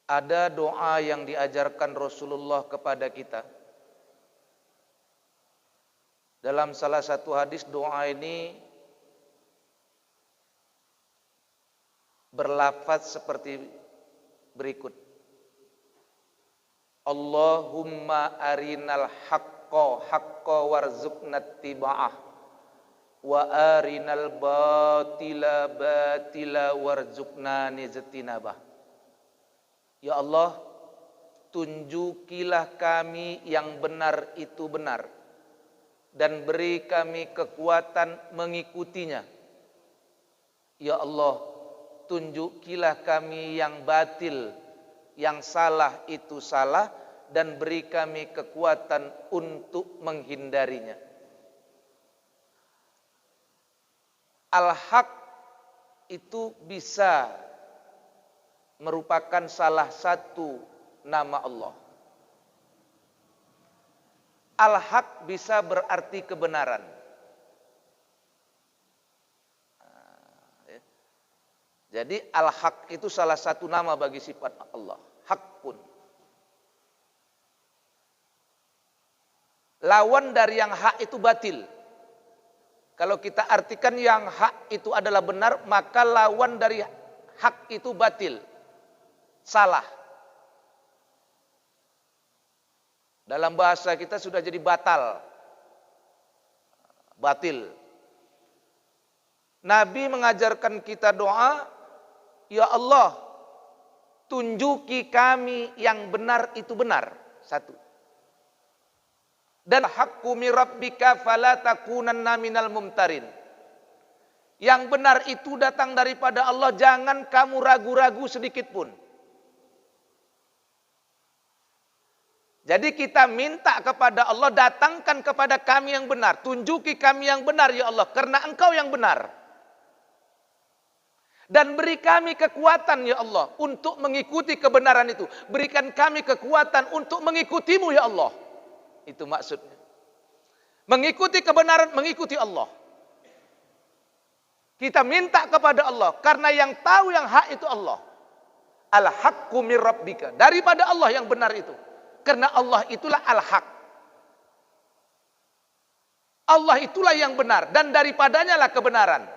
Ada doa yang diajarkan Rasulullah kepada kita. Dalam salah satu hadis doa ini berlafaz seperti berikut. Allahumma arinal haqqa haqqa warzuqna ittiba'ah wa arinal batila batila warzuqna nijtinabah. Ya Allah, tunjukilah kami yang benar itu benar dan beri kami kekuatan mengikutinya. Ya Allah, tunjukilah kami yang batil, yang salah itu salah, dan beri kami kekuatan untuk menghindarinya. Al-Haq itu bisa merupakan salah satu nama Allah. Al-Haq bisa berarti kebenaran. Jadi Al-Haq itu salah satu nama bagi sifat Allah. Haqqun. Lawan dari yang hak itu batil. Kalau kita artikan yang hak itu adalah benar, maka lawan dari hak itu batil. Salah. Dalam bahasa kita sudah jadi batal. Batil. Nabi mengajarkan kita doa, ya Allah, tunjuki kami yang benar itu benar. Satu. Dan haqqu min rabbika fala takunanna minal mumtarin. Yang benar itu datang daripada Allah, jangan kamu ragu-ragu sedikit pun. Jadi kita minta kepada Allah, datangkan kepada kami yang benar. Tunjuki kami yang benar ya Allah, karena Engkau yang benar. Dan beri kami kekuatan ya Allah, untuk mengikuti kebenaran itu. Berikan kami kekuatan untuk mengikutimu ya Allah. Itu maksudnya. Mengikuti kebenaran, mengikuti Allah. Kita minta kepada Allah, karena yang tahu yang hak itu Allah. Al-haqqu min rabbika. Daripada Allah yang benar itu. Karena Allah itulah al-haq. Allah itulah yang benar dan daripadanya lah kebenaran.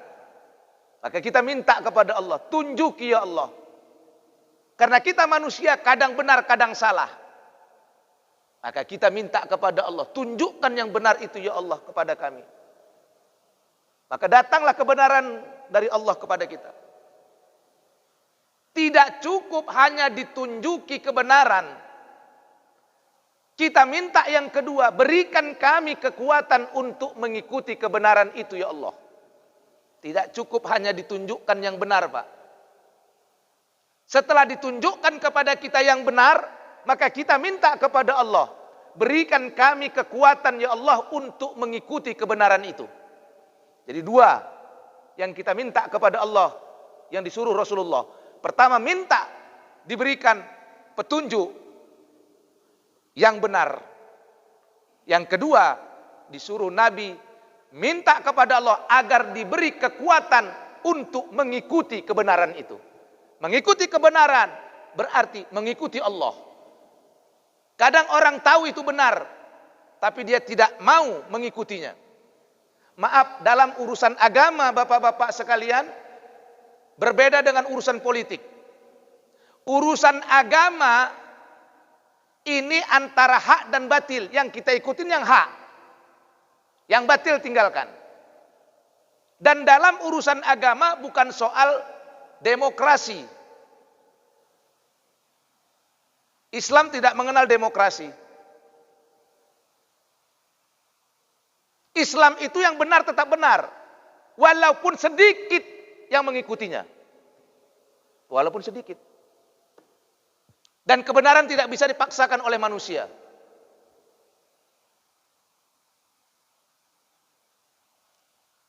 Maka kita minta kepada Allah, tunjuki ya Allah. Karena kita manusia kadang benar, kadang salah. Maka kita minta kepada Allah, tunjukkan yang benar itu ya Allah kepada kami. Maka datanglah kebenaran dari Allah kepada kita. Tidak cukup hanya ditunjuki kebenaran. Kita minta yang kedua, berikan kami kekuatan untuk mengikuti kebenaran itu ya Allah. Tidak cukup hanya ditunjukkan yang benar, Pak. Setelah ditunjukkan kepada kita yang benar, maka kita minta kepada Allah, berikan kami kekuatan ya Allah untuk mengikuti kebenaran itu. Jadi dua yang kita minta kepada Allah, yang disuruh Rasulullah. Pertama, minta diberikan petunjuk yang benar. Yang kedua, disuruh Nabi minta kepada Allah agar diberi kekuatan untuk mengikuti kebenaran itu. Mengikuti kebenaran berarti mengikuti Allah. Kadang orang tahu itu benar, tapi dia tidak mau mengikutinya. Maaf, dalam urusan agama bapak-bapak sekalian, berbeda dengan urusan politik. Urusan agama ini antara hak dan batil. Yang kita ikutin yang hak. Yang batil tinggalkan. Dan dalam urusan agama bukan soal demokrasi. Islam tidak mengenal demokrasi. Islam itu yang benar tetap benar. Walaupun sedikit yang mengikutinya. Walaupun sedikit. Dan kebenaran tidak bisa dipaksakan oleh manusia.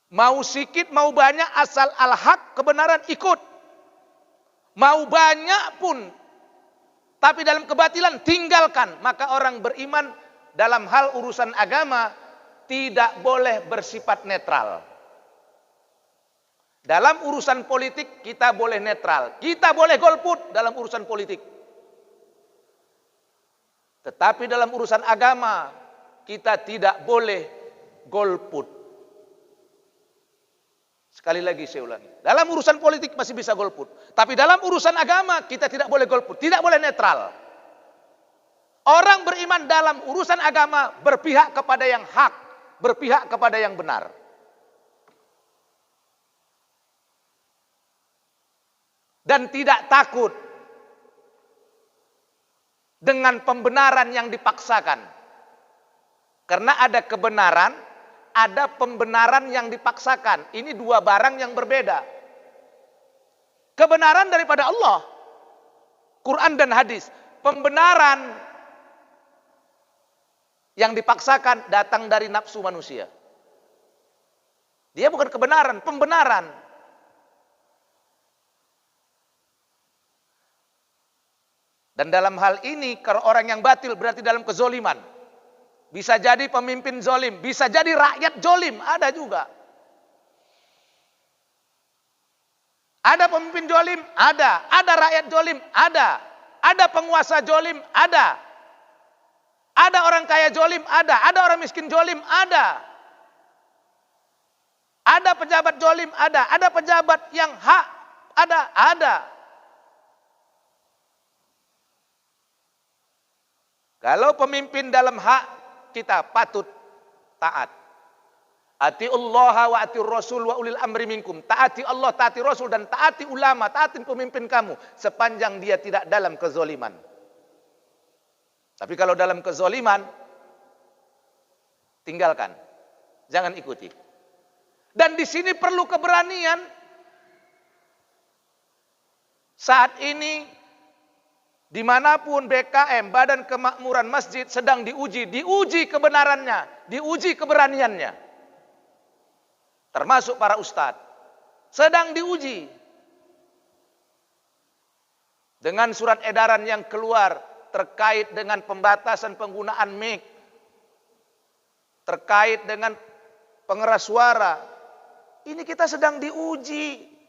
Mau sedikit, mau banyak, asal al-haq, kebenaran ikut. Mau banyak pun, tapi dalam kebatilan tinggalkan. Maka orang beriman dalam hal urusan agama tidak boleh bersifat netral. Dalam urusan politik kita boleh netral. Kita boleh golput dalam urusan politik. Tetapi dalam urusan agama kita tidak boleh golput. Sekali lagi saya ulangi. Dalam urusan politik masih bisa golput. Tapi dalam urusan agama kita tidak boleh golput. Tidak boleh netral. Orang beriman dalam urusan agama berpihak kepada yang hak. Berpihak kepada yang benar. Dan tidak takut dengan pembenaran yang dipaksakan. Karena ada kebenaran, ada pembenaran yang dipaksakan. Ini dua barang yang berbeda. Kebenaran daripada Allah, Quran dan hadis. Pembenaran yang dipaksakan datang dari nafsu manusia. Dia bukan kebenaran, pembenaran. Dan dalam hal ini, kalau orang yang batil berarti dalam kezoliman. Bisa jadi pemimpin zolim, bisa jadi rakyat zolim, ada juga. Ada pemimpin zolim, ada rakyat zolim, ada penguasa zolim, ada orang kaya zolim, ada orang miskin zolim, ada pejabat zolim, ada pejabat yang hak, ada. Kalau pemimpin dalam hak, kita patut taat. Atiullaha wa atiur rasul wa ulil amri minkum. Taati Allah, taati Rasul, dan taati ulama, taati pemimpin kamu. Sepanjang dia tidak dalam kezoliman. Tapi kalau dalam kezoliman, tinggalkan. Jangan ikuti. Dan di sini perlu keberanian. Saat ini, dimanapun BKM, Badan Kemakmuran Masjid, sedang diuji kebenarannya, diuji keberaniannya. Termasuk para ustadz, sedang diuji. Dengan surat edaran yang keluar terkait dengan pembatasan penggunaan mic, terkait dengan pengeras suara, ini kita sedang diuji.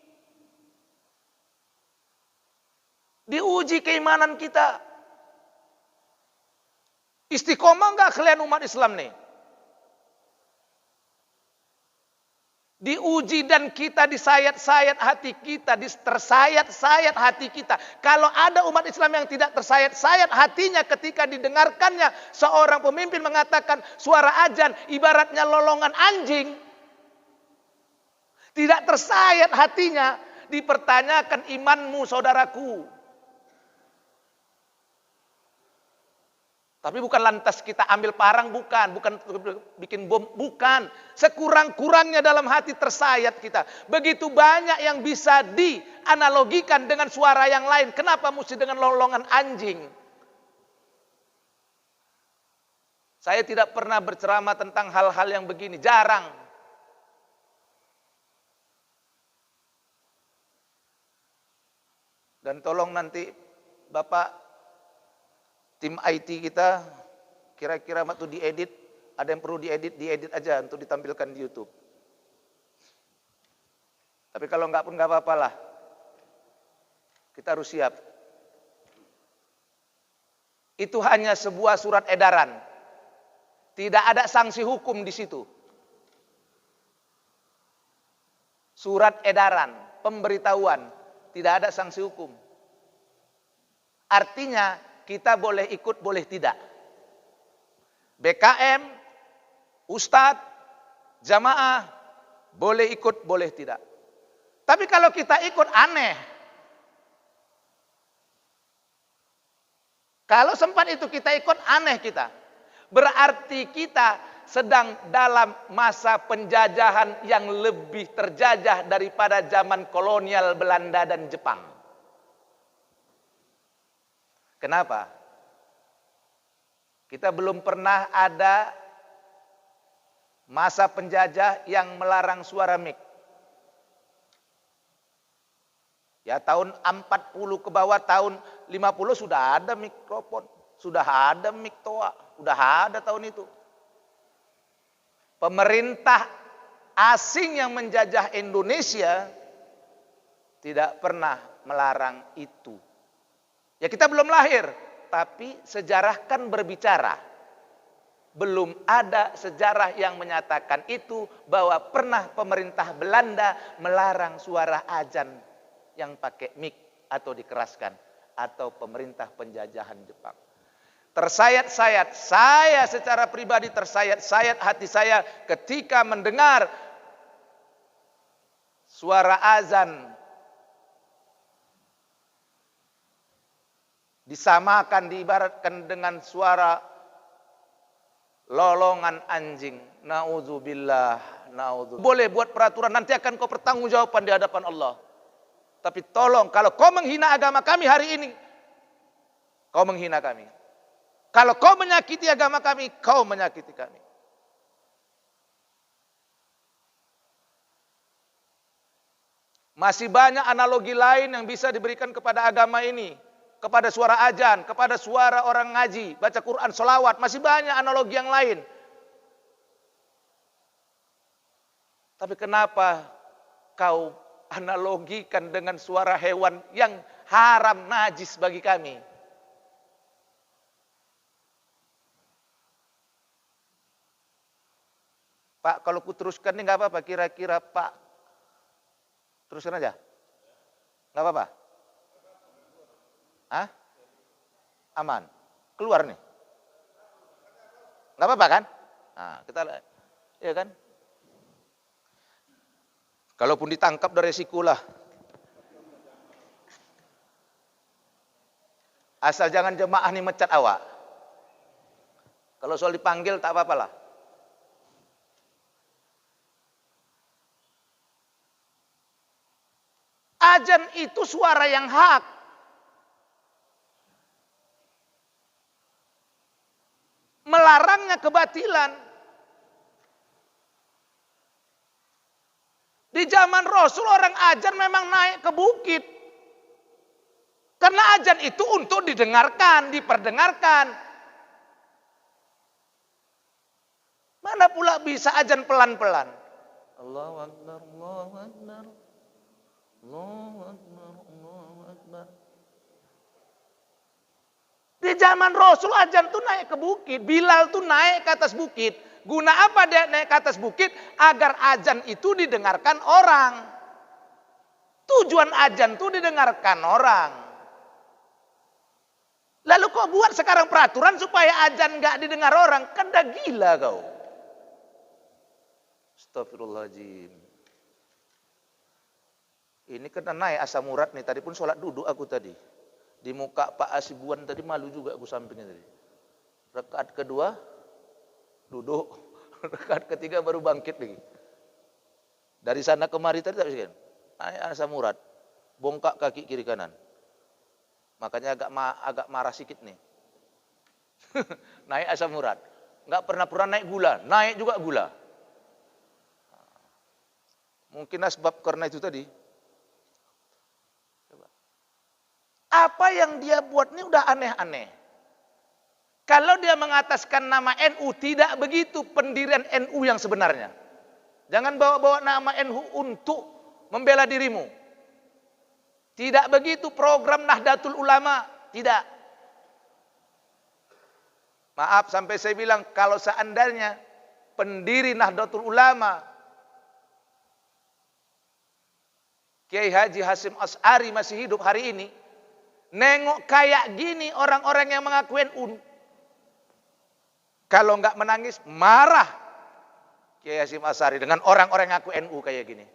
Diuji keimanan kita. Istiqomah enggak kalian umat Islam nih? Diuji dan kita disayat-sayat hati kita, tersayat-sayat hati kita. Kalau ada umat Islam yang tidak tersayat-sayat hatinya ketika didengarkannya seorang pemimpin mengatakan suara azan ibaratnya lolongan anjing, tidak tersayat hatinya, dipertanyakan imanmu saudaraku. Tapi bukan lantas kita ambil parang, bukan bikin bom, bukan. Sekurang-kurangnya dalam hati tersayat kita. Begitu banyak yang bisa dianalogikan dengan suara yang lain. Kenapa mesti dengan lolongan anjing? Saya tidak pernah berceramah tentang hal-hal yang begini, jarang. Dan tolong nanti Bapak tim IT kita kira-kira waktu diedit, ada yang perlu diedit aja untuk ditampilkan di YouTube. Tapi kalau enggak pun enggak apa-apa lah. Kita harus siap. Itu hanya sebuah surat edaran. Tidak ada sanksi hukum di situ. Surat edaran, pemberitahuan, tidak ada sanksi hukum. Artinya kita boleh ikut, boleh tidak. BKM, ustadz, jamaah, boleh ikut, boleh tidak. Tapi kalau kita ikut aneh. Kalau sempat itu kita ikut aneh kita. Berarti kita sedang dalam masa penjajahan yang lebih terjajah daripada zaman kolonial Belanda dan Jepang. Kenapa? Kita belum pernah ada masa penjajah yang melarang suara mic. Ya tahun 40 ke bawah, tahun 50 sudah ada mikrofon, sudah ada mic toa, sudah ada tahun itu. Pemerintah asing yang menjajah Indonesia tidak pernah melarang itu. Ya kita belum lahir. tapi sejarah kan berbicara. Belum ada sejarah yang menyatakan itu, bahwa pernah pemerintah Belanda melarang suara azan yang pakai mic atau dikeraskan, atau pemerintah penjajahan Jepang. Tersayat-sayat, saya secara pribadi tersayat-sayat hati saya ketika mendengar suara azan disamakan, diibaratkan dengan suara lolongan anjing. Naudzubillah, naudzubillah. Boleh buat peraturan, nanti akan kau pertanggungjawaban di hadapan Allah. Tapi tolong, kalau kau menghina agama kami hari ini, kau menghina kami. Kalau kau menyakiti agama kami, kau menyakiti kami. Masih banyak analogi lain yang bisa diberikan kepada agama ini. Kepada suara azan, kepada suara orang ngaji, baca Quran, sholawat. Masih banyak analogi yang lain. Tapi kenapa kau analogikan dengan suara hewan yang haram, najis bagi kami? Pak, kalau ku teruskan ini nggak apa-apa, kira-kira Pak teruskan aja, nggak apa-apa? Hah? Aman, keluar nih, nggak apa-apa kan? Nah, kita, ya kan? Kalaupun ditangkap dari resiko lah. Asal jangan jemaah nih mecat awak. Kalau soal dipanggil tak apa-apa lah. Azan itu suara yang hak. Melarangnya kebatilan. Di zaman Rasul orang azan memang naik ke bukit. Karena azan itu untuk didengarkan, diperdengarkan. Mana pula bisa azan pelan-pelan? Allahu Akbar, Allahu Akbar. Allahu Akbar, Allahu Akbar. Di zaman Rasul azan tuh naik ke bukit, Bilal tuh naik ke atas bukit. Guna apa dia naik ke atas bukit? Agar azan itu didengarkan orang. Tujuan azan tuh didengarkan orang. Lalu kok buat sekarang peraturan supaya azan nggak didengar orang? Kan dah gila kau. Astagfirullahaladzim. Ini kena naik asam urat nih. Tadi pun sholat duduk aku tadi. Di muka Pak Asibuan tadi malu juga aku sampingnya tadi. Rakaat kedua duduk. Rakaat ketiga baru bangkit lagi. Dari sana kemari tadi tak bisa. Naik asam urat. Bongkak kaki kiri kanan. Makanya agak marah sedikit nih. Naik asam urat. Enggak pernah naik gula. Naik juga gula. Mungkin sebab karena itu tadi. Apa yang dia buat ini udah aneh-aneh. Kalau dia mengataskan nama NU, tidak begitu pendirian NU yang sebenarnya. Jangan bawa-bawa nama NU untuk membela dirimu. Tidak begitu program Nahdlatul Ulama. Tidak. Maaf sampai saya bilang, kalau seandainya pendiri Nahdlatul Ulama Kiai Haji Hasyim Asy'ari masih hidup hari ini, nengok kayak gini orang-orang yang mengaku NU, kalau enggak menangis, marah Kiai Hasyim Asy'ari dengan orang-orang yang ngaku NU kayak gini.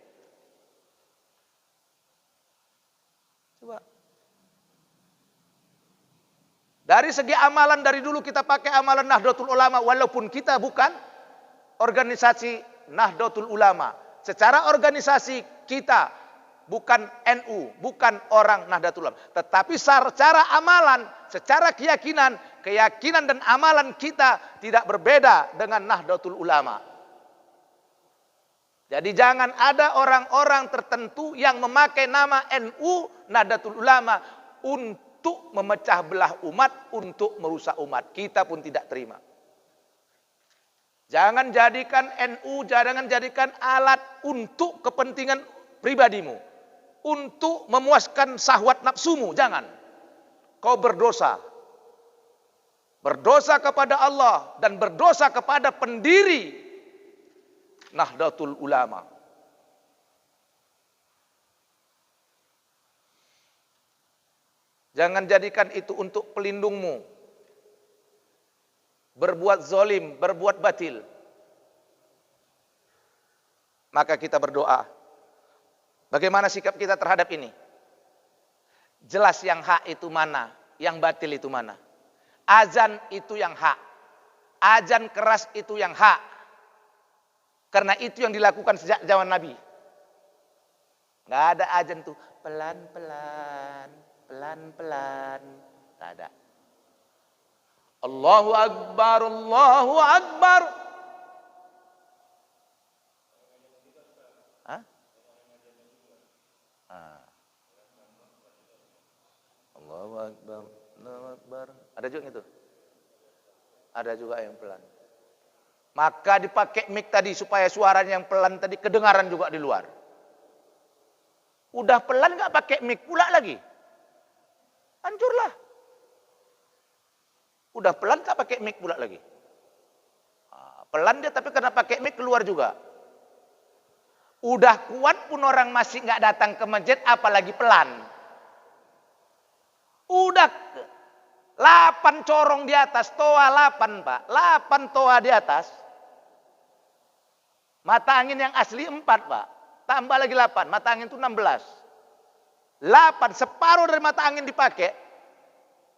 Coba. Dari segi amalan, dari dulu kita pakai amalan Nahdlatul Ulama, walaupun kita bukan organisasi Nahdlatul Ulama. Secara organisasi kita bukan NU, bukan orang Nahdlatul Ulama. Tetapi secara amalan, secara keyakinan dan amalan kita tidak berbeda dengan Nahdlatul Ulama. Jadi jangan ada orang-orang tertentu yang memakai nama NU, Nahdlatul Ulama untuk memecah belah umat, untuk merusak umat. Kita pun tidak terima. Jangan jadikan NU, jangan jadikan alat untuk kepentingan pribadimu. Untuk memuaskan syahwat nafsumu, jangan. Kau berdosa. berdosa kepada Allah dan berdosa kepada pendiri Nahdlatul Ulama. Jangan jadikan itu untuk pelindungmu. Berbuat zalim, berbuat batil. Maka kita berdoa. Bagaimana sikap kita terhadap ini? Jelas yang hak itu mana, yang batil itu mana. Azan itu yang hak. Azan keras itu yang hak. Karena itu yang dilakukan sejak zaman Nabi. Nggak ada azan tuh pelan-pelan, pelan-pelan. Nggak ada. Allahu Akbar, Allahu Akbar. Hah? Allahu Akbar, Allahu Akbar. Ada juga itu? Ada juga yang pelan. Maka dipakai mic tadi supaya suaranya yang pelan tadi kedengaran juga di luar. Udah pelan nggak pakai mic pula lagi. Hancurlah. Udah pelan nggak pakai mic pula lagi. Pelan dia tapi karena pakai mic keluar juga. Udah kuat pun orang masih nggak datang ke masjid apalagi pelan. Udah 8 corong di atas, toa 8 Pak. 8 toa di atas. Mata angin yang asli 4 Pak. Tambah lagi 8, mata angin itu 16. 8, separuh dari mata angin dipakai.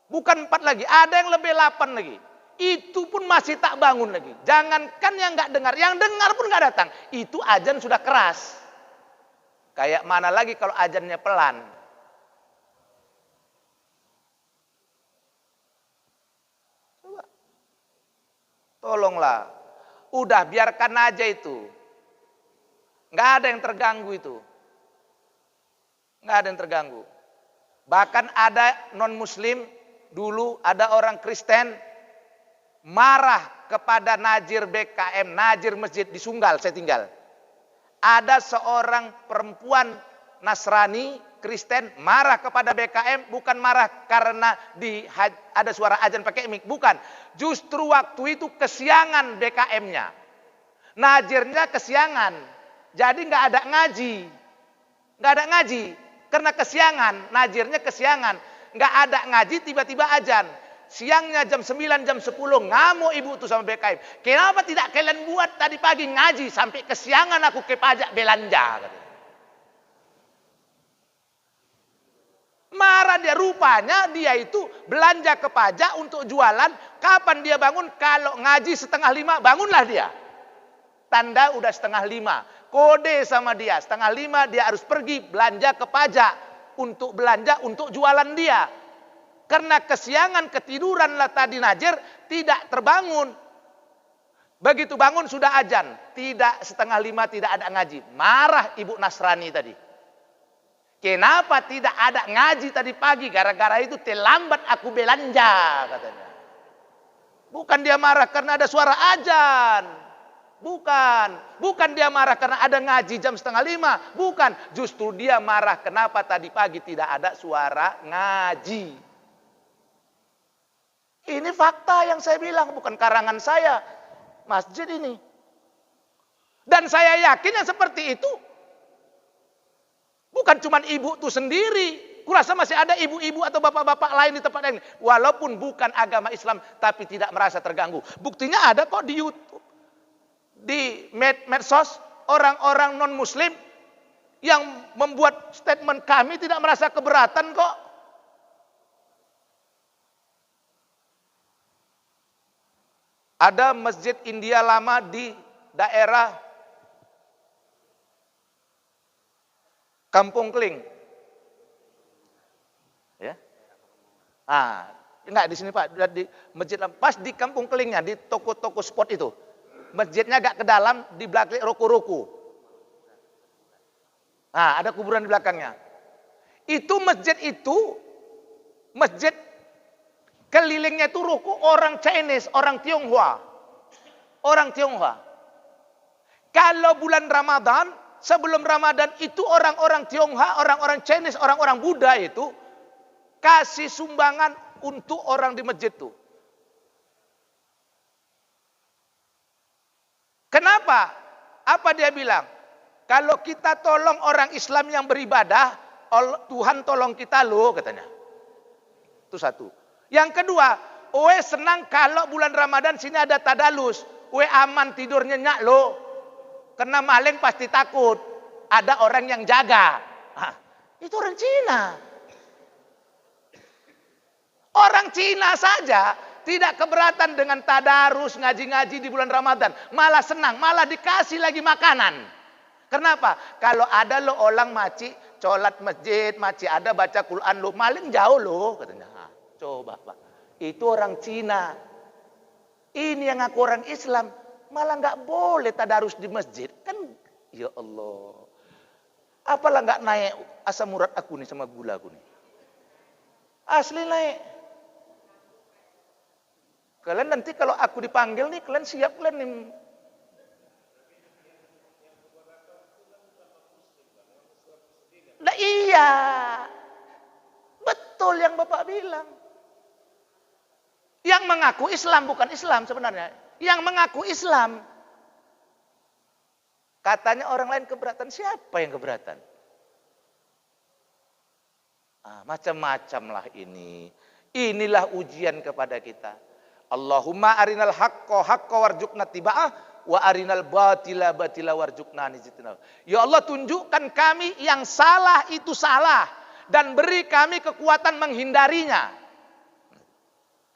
Bukan 4 lagi, ada yang lebih 8 lagi. Itu pun masih tak bangun lagi. Jangankan yang nggak dengar, yang dengar pun nggak datang. Itu azan sudah keras. Kayak mana lagi kalau azannya pelan. Coba. Tolonglah. Udah biarkan aja itu. Nggak ada yang terganggu itu. Nggak ada yang terganggu. Bahkan ada non-muslim, dulu ada orang Kristen marah kepada Najir BKM, Najir Masjid di Sunggal saya tinggal. Ada seorang perempuan Nasrani Kristen marah kepada BKM, bukan marah karena ada suara azan pakai mic, bukan. Justru waktu itu kesiangan BKM-nya. Najirnya kesiangan. Jadi nggak ada ngaji. Nggak ada ngaji. Karena kesiangan, najirnya kesiangan. Nggak ada ngaji, tiba-tiba azan. Siangnya jam 9, jam 10, ngamuk ibu tuh sama BKM. Kenapa tidak kalian buat tadi pagi ngaji, sampai kesiangan aku ke pajak belanja. Marah dia, rupanya dia itu belanja ke pajak untuk jualan. Kapan dia bangun? Kalau ngaji 4:30, bangunlah dia. Tanda udah 4:30. Kode sama dia, 4:30 dia harus pergi belanja ke pajak. Untuk belanja, untuk jualan dia. Karena kesiangan, ketiduran lah tadi Najir, tidak terbangun. Begitu bangun sudah azan. Tidak 4:30 tidak ada ngaji. Marah ibu Nasrani tadi. Kenapa tidak ada ngaji tadi pagi? Gara-gara itu terlambat aku belanja katanya. Bukan dia marah karena ada suara azan. Bukan dia marah karena ada ngaji jam 4:30. Bukan, justru dia marah kenapa tadi pagi tidak ada suara ngaji. Ini fakta yang saya bilang, bukan karangan saya. Masjid ini. Dan saya yakin yang seperti itu bukan cuma ibu tuh sendiri. Kurasa masih ada ibu-ibu atau bapak-bapak lain di tempat lain. Walaupun bukan agama Islam, tapi tidak merasa terganggu. Buktinya ada kok di YouTube. Di medsos, orang-orang non-muslim yang membuat statement kami tidak merasa keberatan kok. Ada masjid India lama di daerah Kampung Kling. Ya. Enggak di sini Pak, di masjid pas di Kampung Kelingnya, di toko-toko spot itu. Masjidnya agak ke dalam, di belakang ruku-ruku. Ada kuburan di belakangnya. Itu masjid kelilingnya itu ruku orang Chinese, orang Tionghoa. Orang Tionghoa. Kalau bulan Ramadan, sebelum Ramadan itu orang-orang Tionghoa, orang-orang Chinese, orang-orang Buddha itu kasih sumbangan untuk orang di masjid itu. Kenapa? Apa dia bilang? Kalau kita tolong orang Islam yang beribadah, Tuhan tolong kita loh katanya. Itu satu. Yang kedua, oe senang kalau bulan Ramadan sini ada tadalus. Oe aman tidur nyenyak loh. Kena maling pasti takut. Ada orang yang jaga. Hah, itu orang Cina. Orang Cina saja tidak keberatan dengan tadarus, ngaji-ngaji di bulan Ramadan. Malah senang, malah dikasih lagi makanan. Kenapa? Kalau ada lo orang maci, colat masjid, maci ada baca Quran lo, maling jauh lo katanya. Nah, coba Pak, itu orang Cina. Ini yang aku orang Islam, malah nggak boleh tadarus di masjid. Kan, ya Allah. Apalah nggak naik asam urat aku nih sama gula aku nih. Asli naik. Kalian nanti kalau aku dipanggil nih, kalian siap kalian nih. Nah iya, betul yang Bapak bilang. Yang mengaku Islam bukan Islam sebenarnya. Yang mengaku Islam. Katanya orang lain keberatan. Siapa yang keberatan? Macam-macam lah ini. Inilah ujian kepada kita. Allahumma arinal haqqa haqqa warjukna tiba'ah wa arinal batila batila warjukna nijitina. Ya Allah, tunjukkan kami yang salah itu salah dan beri kami kekuatan menghindarinya.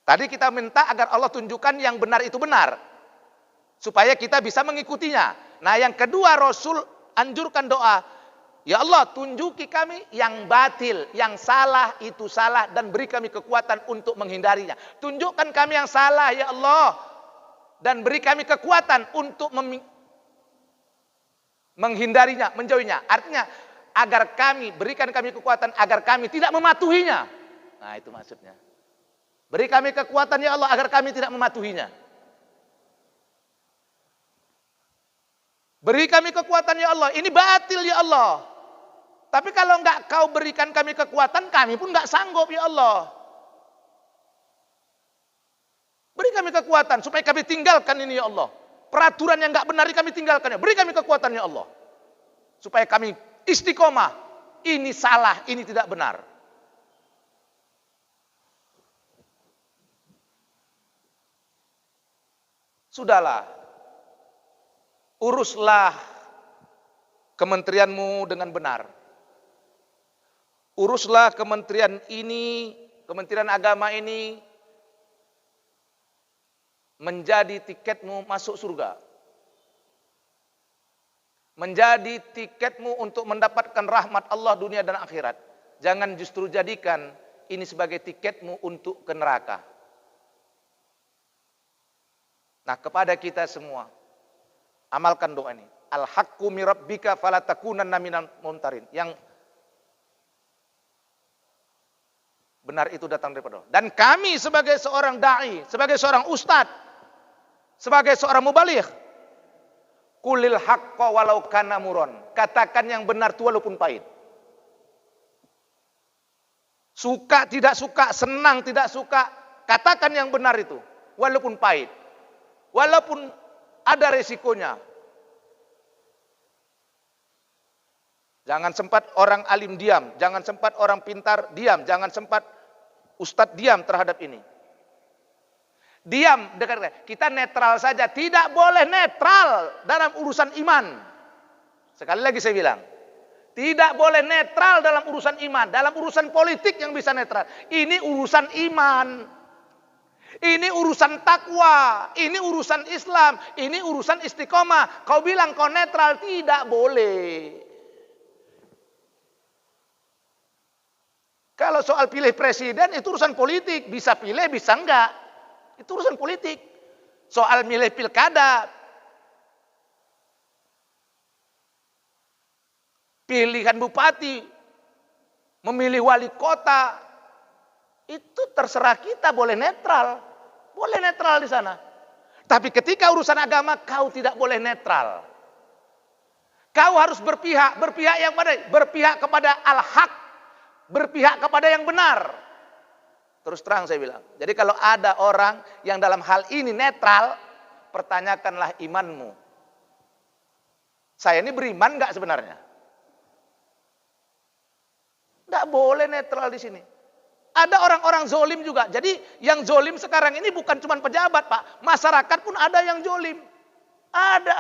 Tadi kita minta agar Allah tunjukkan yang benar itu benar supaya kita bisa mengikutinya. Nah, yang kedua Rasul anjurkan doa, ya Allah, tunjuki kami yang batil, yang salah itu salah dan beri kami kekuatan untuk menghindarinya. Tunjukkan kami yang salah ya Allah dan beri kami kekuatan untuk menghindarinya, menjauhinya. Artinya agar kami, berikan kami kekuatan agar kami tidak mematuhinya. Nah, itu maksudnya. Beri kami kekuatan ya Allah agar kami tidak mematuhinya. Beri kami kekuatan ya Allah. Ini batil ya Allah. Tapi kalau enggak kau berikan kami kekuatan, kami pun enggak sanggup ya Allah. Beri kami kekuatan supaya kami tinggalkan ini ya Allah. Peraturan yang enggak benar kami tinggalkan. Beri kami kekuatan ya Allah. Supaya kami istiqomah. Ini salah, ini tidak benar. Sudahlah. Uruslah kementerianmu dengan benar. Uruslah kementerian ini, kementerian agama ini menjadi tiketmu masuk surga. Menjadi tiketmu untuk mendapatkan rahmat Allah dunia dan akhirat. Jangan justru jadikan ini sebagai tiketmu untuk ke neraka. Nah, kepada kita semua, amalkan doa ini. Al-haqqu min rabbika fala takunanna minal mumtarin. Yang benar itu datang daripada Allah. Dan kami sebagai seorang dai, sebagai seorang ustadz, sebagai seorang mubaligh, qulil haqqa walau kana muron. Katakan yang benar itu walaupun pahit. Suka tidak suka, senang tidak suka, katakan yang benar itu walaupun pahit. Walaupun ada resikonya. Jangan sempat orang alim diam, jangan sempat orang pintar diam, jangan sempat ustadz diam terhadap ini. Diam, dekat kita netral saja, tidak boleh netral dalam urusan iman. Sekali lagi saya bilang, tidak boleh netral dalam urusan iman, dalam urusan politik yang bisa netral. Ini urusan iman. Ini urusan takwa, ini urusan Islam, ini urusan istiqomah. Kau bilang kau netral, tidak boleh. Kalau soal pilih presiden itu urusan politik, bisa pilih, bisa enggak. Itu urusan politik. Soal milih pilkada, pilihan bupati, memilih wali kota, itu terserah kita, boleh netral. Boleh netral di sana. Tapi ketika urusan agama, kau tidak boleh netral. Kau harus berpihak. Berpihak yang mana? Berpihak kepada al-haq. Berpihak kepada yang benar. Terus terang saya bilang. Jadi kalau ada orang yang dalam hal ini netral, pertanyakanlah imanmu. Saya ini beriman nggak sebenarnya? Nggak boleh netral di sini. Ada orang-orang zolim juga. Jadi yang zolim sekarang ini bukan cuma pejabat, Pak. Masyarakat pun ada yang zolim. Ada.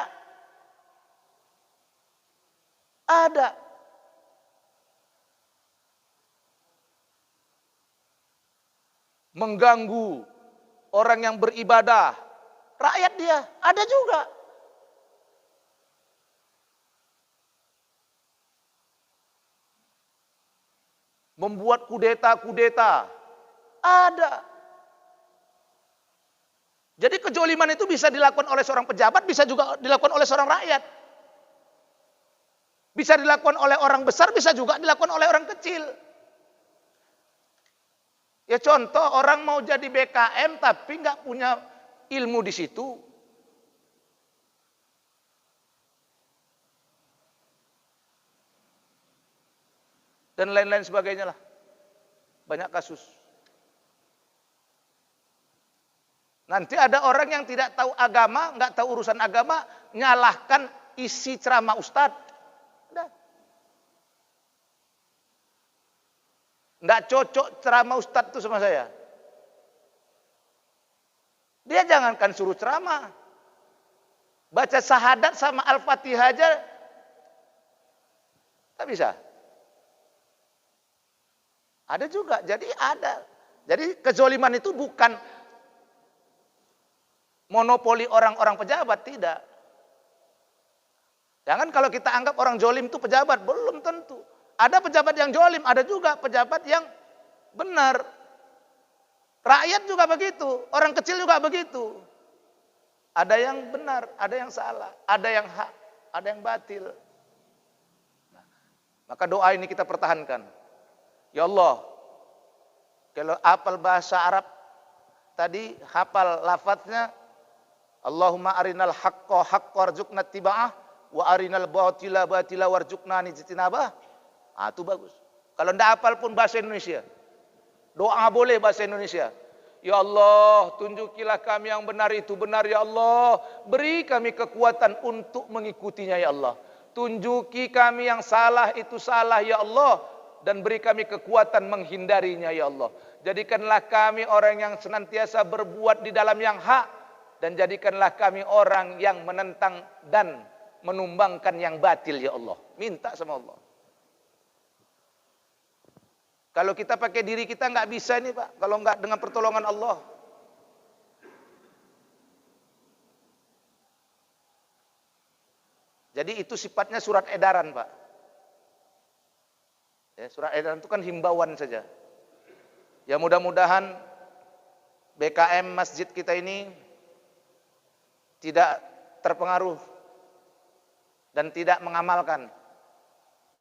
Ada. Mengganggu orang yang beribadah. Rakyat dia, ada juga. Membuat kudeta-kudeta. Ada. Jadi kejoliman itu bisa dilakukan oleh seorang pejabat, bisa juga dilakukan oleh seorang rakyat. Bisa dilakukan oleh orang besar, bisa juga dilakukan oleh orang kecil. Ya contoh orang mau jadi BKM tapi nggak punya ilmu di situ. Dan lain-lain sebagainya lah. Banyak kasus. Nanti ada orang yang tidak tahu agama, nggak tahu urusan agama, nyalahkan isi ceramah ustadz. Nggak cocok ceramah ustadz itu sama saya. Dia jangankan suruh ceramah. Baca syahadat sama Al-Fatihah aja tak bisa. Ada juga, jadi ada. Jadi kezoliman itu bukan monopoli orang-orang pejabat, tidak. Jangan kalau kita anggap orang zolim itu pejabat, belum tentu. Ada pejabat yang zolim, ada juga pejabat yang benar. Rakyat juga begitu, orang kecil juga begitu. Ada yang benar, ada yang salah, ada yang hak, ada yang batil. Nah, maka doa ini kita pertahankan. Ya Allah, kalau hafal bahasa Arab tadi, hafal lafadznya, Allahumma arinal haqqa haqqa warzuqna tiba'ah wa arinal batila batila warzuqna nijtinabah. Ah, itu bagus. Kalau tidak hafal pun bahasa Indonesia. Doa boleh bahasa Indonesia. Ya Allah, tunjukilah kami yang benar itu benar ya Allah. Beri kami kekuatan untuk mengikutinya ya Allah. Tunjuki kami yang salah itu salah ya Allah. Dan beri kami kekuatan menghindarinya ya Allah. Jadikanlah kami orang yang senantiasa berbuat di dalam yang hak. Dan jadikanlah kami orang yang menentang dan menumbangkan yang batil ya Allah. Minta sama Allah. Kalau kita pakai diri kita nggak bisa ini Pak. Kalau nggak dengan pertolongan Allah. Jadi itu sifatnya surat edaran Pak. Ya, surat edaran itu kan himbauan saja. Ya mudah-mudahan BKM masjid kita ini tidak terpengaruh dan tidak mengamalkan